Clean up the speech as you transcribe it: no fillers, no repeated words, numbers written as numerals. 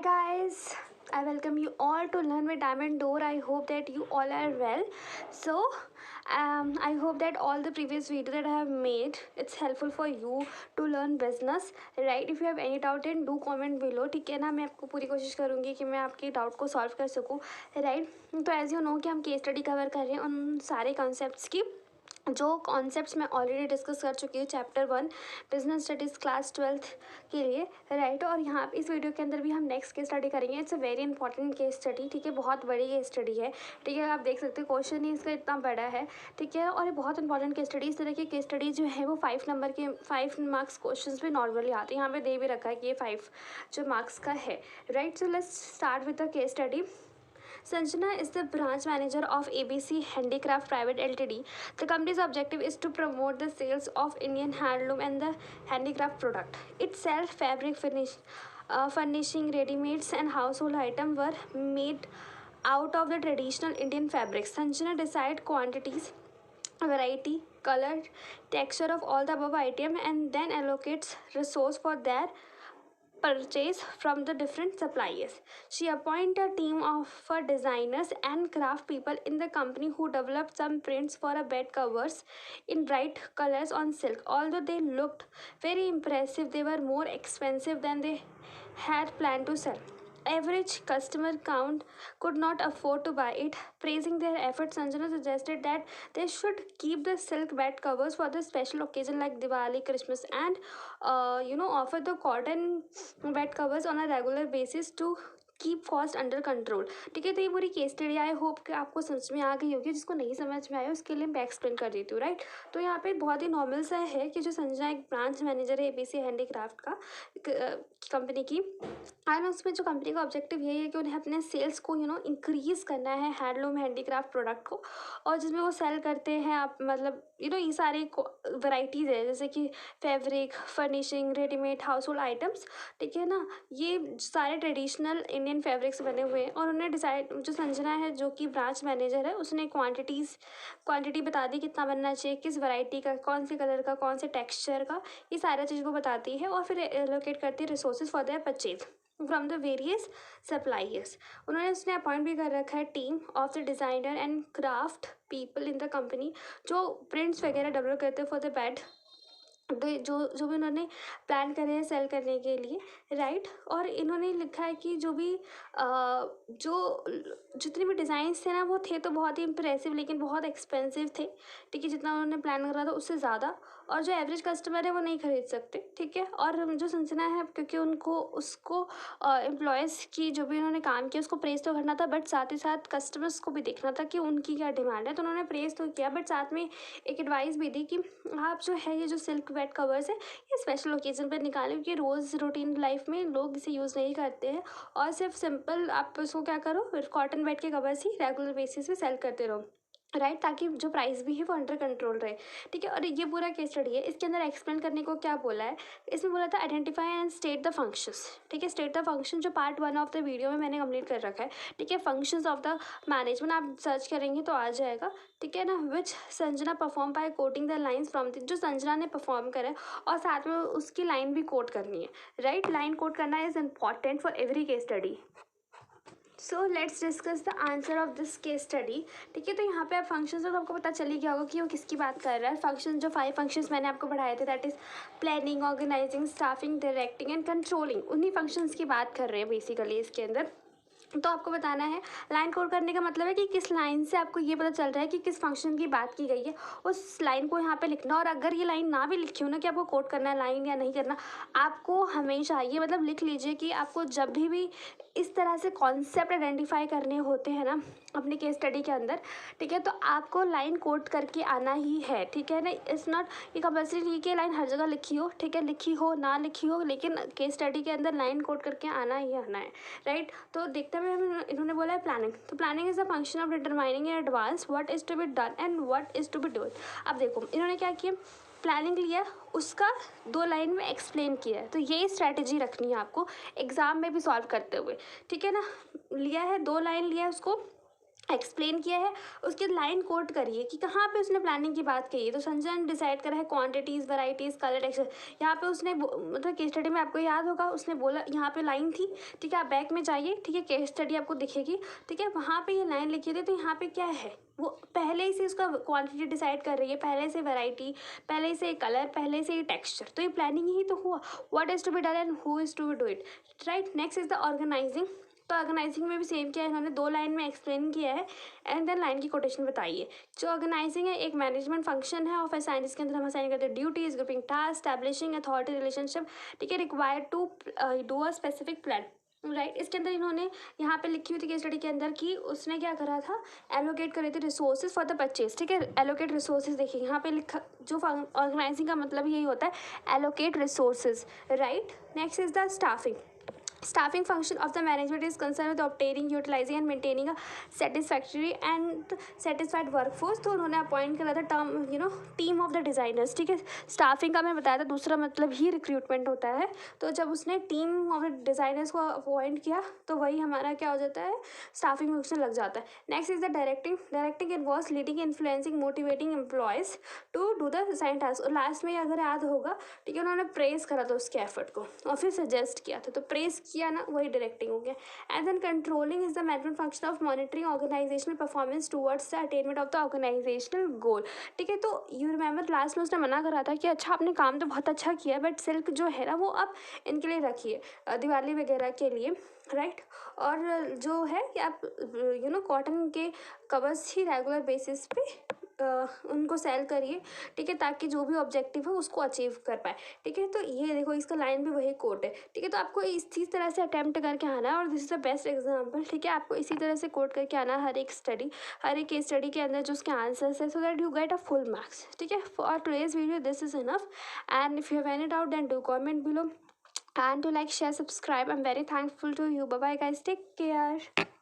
guys, I welcome you all to Learn with Diamond Door. I hope that you all are well. So, I hope that all the previous video that I have made it's helpful for you to learn business, right? If you have any doubt then do comment below. ठीक है ना, मैं आपको पूरी कोशिश करूँगी कि मैं आपके डाउट को सॉल्व कर सकूँ, राइट? तो एज यू नो कि हम केस स्टडी कवर कर रहे हैं उन सारे कॉन्सेप्ट्स की जो कॉन्सेप्ट्स मैं ऑलरेडी डिस्कस कर चुकी हूँ chapter 1 business studies class 12th के लिए, राइट। और यहाँ इस वीडियो के अंदर भी हम नेक्स्ट केस स्टडी करेंगे। It's a very important case study, ठीक है, बहुत बड़ी केस स्टडी है, ठीक है। आप देख सकते हो क्वेश्चन ही इसका इतना बड़ा है, ठीक है, और ये बहुत इंपॉर्टेंट केस स्टडी। इस तरह की केस स्टडी जो है वो 5 नंबर के 5 मार्क्स क्वेश्चन भी नॉर्मली आते हैं। यहाँ पे दे भी रखा है कि ये 5 जो मार्क्स का है, right. So let's start with the case study. Sanjana is the branch manager of ABC Handicraft Private Ltd. The company's objective is to promote the sales of Indian handloom and the handicraft product. It sells fabric furnishing, ready-mades and household items were made out of the traditional Indian fabrics. Sanjana decide quantities, variety, color, texture of all the above item and then allocates resource for their purchase from the different suppliers. She appointed a team of designers and craft people in the company who developed some prints for a bed covers in bright colors on silk. Although they looked very impressive, they were more expensive than they had planned to sell. Average customer count could not afford to buy it. Praising their efforts, Sanjana suggested that they should keep the silk bed covers for the special occasion like Diwali, Christmas, and offer the cotton bed covers on a regular basis to keep cost under control, ठीक है। तो ये पूरी case study I hope कि आपको समझ में आ गई होगी। जिसको नहीं समझ में आया उसके लिए मैं एक्सप्लेन कर देती हूँ, राइट। तो यहाँ पे बहुत ही नॉर्मल सा है कि जो संजना एक ब्रांच मैनेजर है एबीसी हैंडीक्राफ्ट का कंपनी की, एंड उसमें जो कंपनी का ऑब्जेक्टिव यही है कि उन्हें अपने सेल्स को इंक्रीज़ करना है हैंडलूम हैंडीक्राफ्ट प्रोडक्ट को, और जिसमें वो सेल करते हैं आप मतलब ये सारे वैराइटीज़ है जैसे कि fabric, furnishing, readymade, house hold items, ठीक है ना। ये सारे ट्रेडिशनल इंडियन फैब्रिक्स बने हुए हैं। और उन्होंने डिसाइड, जो संजना है जो कि ब्रांच मैनेजर है, उसने क्वांटिटी बता दी कितना बनना चाहिए, किस वैरायटी का, कौन से कलर का, कौन से टेक्सचर का, ये सारा चीज़ वो बताती है। और फिर एलोकेट करती है resources for their purchase from the various suppliers. उन्होंने उसने अपॉइंट भी कर रखा है team of the designer and craft people in the company जो प्रिंट्स वगैरह डेवलप करते हैं फॉर द बेड, जो भी उन्होंने प्लान करे हैं सेल करने के लिए, राइट। और इन्होंने लिखा है कि जो भी जो जितने भी डिज़ाइंस थे ना वो थे तो बहुत ही इम्प्रेसिव लेकिन बहुत एक्सपेंसिव थे, ठीक है, जितना उन्होंने प्लान करा था उससे ज़्यादा। और जो एवरेज कस्टमर है वो नहीं खरीद सकते, ठीक है। और जो संजना है क्योंकि उसको एम्प्लॉयज़ की जो भी उन्होंने काम किया उसको प्रेस तो करना था, बट साथ ही साथ कस्टमर्स को भी देखना था कि उनकी क्या डिमांड है। तो उन्होंने प्रेस तो किया, बट साथ में एक एडवाइस भी दी कि आप जो है ये जो सिल्क बेड कवर्स है ये स्पेशल ओकेजन पर निकालें, क्योंकि रोज़ रूटीन लाइफ में लोग इसे यूज़ नहीं करते हैं। और सिर्फ सिंपल आप उसको क्या करो, कॉटन बेड के कवर्स ही रेगुलर बेसिस पे सेल करते रहो, राइट, ताकि जो प्राइस भी है वो अंडर कंट्रोल रहे, ठीक है। और ये पूरा केस स्टडी है। इसके अंदर एक्सप्लेन करने को क्या बोला है, इसमें बोला था identify and state the functions, ठीक है। स्टेट द फंक्शन जो पार्ट 1 ऑफ द वीडियो में मैंने कंप्लीट कर रखा है, ठीक है। फंक्शंस ऑफ द मैनेजमेंट आप सर्च करेंगे तो आ जाएगा, ठीक है ना। Which Sanjana perform by quoting the lines from the, जो संजना ने परफॉर्म करा है और साथ में उसकी लाइन भी कोट करनी है, राइट। लाइन कोट करना is important for every case study. So let's discuss the answer of this case study, ठीक है। तो यहाँ पे आप फंक्शंस तो आपको पता चल ही गया होगा कि वो किसकी बात कर रहा है। फंक्शन जो 5 फंक्शंस मैंने आपको पढ़ाए थे, that is planning, organising, staffing, directing and controlling, उन्हीं फंक्शंस की बात कर रहे हैं बेसिकली इसके अंदर। तो आपको बताना है, लाइन कोड करने का मतलब है कि किस लाइन से आपको ये पता चल रहा है कि किस फंक्शन की बात की गई है, उस लाइन को यहाँ पे लिखना। और अगर ये लाइन ना भी लिखी हो ना कि आपको कोड करना है लाइन या नहीं करना, आपको हमेशा ये मतलब लिख लीजिए कि आपको जब भी इस तरह से कॉन्सेप्ट आइडेंटिफाई करने होते हैं ना अपने केस स्टडी के अंदर, ठीक है, तो आपको लाइन कोड करके आना ही है, ठीक है ना। इट्स नॉट ये कंपल्सरी नहीं कि लाइन हर जगह लिखी हो, ठीक है, लिखी हो ना लिखी हो, लेकिन केस स्टडी के अंदर लाइन कोड करके आना ही आना है, राइट। तो देखते हैं इन्होंने बोला है प्लानिंग। तो planning is the function of determining in advance what is to be done and what is to be done. अब देखो इन्होंने क्या किया, प्लानिंग लिया, उसका 2 लाइन में एक्सप्लेन किया है। तो यही स्ट्रैटेजी रखनी है आपको एग्ज़ाम में भी सॉल्व करते हुए, ठीक है ना। लिया है 2 लाइन लिया है उसको एक्सप्लेन किया है, उसके लाइन कोट करिए कि कहाँ पे उसने प्लानिंग की बात कही है। तो संजय ने डिसाइड करा है क्वांटिटीज़, वैरायटीज़, कलर, टेक्सचर। यहाँ पे उसने मतलब केस स्टडी में आपको याद होगा उसने बोला, यहाँ पे लाइन थी, ठीक है, आप बैक में जाइए, ठीक है, केस स्टडी आपको दिखेगी, ठीक है, वहाँ पे ये लाइन लिखी थी। तो यहाँ पे क्या है, वो पहले ही से उसका क्वांटिटी डिसाइड कर रही है, पहले से वैरायटी, पहले से कलर, पहले से टेक्सचर। तो ये प्लानिंग ही तो हुआ, what is to be done and who is to do it, right. Next is the organizing. तो ऑर्गेनाइजिंग में भी सेम किया है इन्होंने, 2 लाइन में एक्सप्लेन किया है एंड देन लाइन की कोटेशन बताइए। जो ऑर्गेनाइजिंग है एक मैनेजमेंट फंक्शन है ऑफ ए साइंस, इसके अंदर हम असाइन करते हैं duties, grouping task, establishing authority relationship, ठीक है, required to do a specific plan, right. इसके अंदर इन्होंने यहाँ पे लिखी हुई थी केस स्टडी के अंदर कि उसने क्या करा था, एलोकेट करे थे रिसोर्सेज फॉर द परचेज, ठीक है, एलोकेट रिसोर्सेज। देखिए यहाँ पे लिखा, जो ऑर्गेनाइजिंग का मतलब यही होता है, allocate resources, right. Next is the staffing. Staffing function of the management is concerned with obtaining, utilizing and maintaining a satisfactory and satisfied workforce। तो उन्होंने अपॉइंट करा था term team of the designers, ठीक है। स्टाफिंग का मैं बताया था दूसरा मतलब ही रिक्रूटमेंट होता है। तो जब उसने टीम ऑफ द डिज़ाइनर्स को अपॉइंट किया तो वही हमारा क्या हो जाता है, स्टाफिंग फंक्शन लग जाता है। Next is the directing. Directing involves leading, influencing, motivating employees to do the design task. और लास्ट में अगर याद होगा, ठीक है, उन्होंने प्रेस करा था उसके एफर्ट को और फिर सजेस्ट किया था। तो प्रेस किया ना, वही डायरेक्टिंग हो गया। And then controlling is the management function of monitoring organisational performance towards the attainment of the organisational goal, ठीक है। तो यू रिमेंबर लास्ट में उसने मना करा था कि अच्छा आपने काम तो बहुत अच्छा किया, बट सिल्क जो है ना वो आप इनके लिए रखिए, दिवाली वगैरह के लिए, राइट। और जो है कि आप कॉटन के कवर्स ही रेगुलर बेसिस पे उनको सेल करिए, ठीक है, ताकि जो भी ऑब्जेक्टिव है उसको अचीव कर पाए, ठीक है। तो ये देखो इसका लाइन भी वही कोट है, ठीक है। तो आपको इसी तरह से अटेम्प्ट करके आना है और this is the best example, ठीक है। आपको इसी तरह से कोट करके आना है हर एक केस स्टडी के अंदर जो उसके आंसर्स है, so that you get a full marks, ठीक है। For today's video this is enough and if you have any doubt then do comment below and to like, share, subscribe. I'm very thankful to you. Bye bye guys, take care.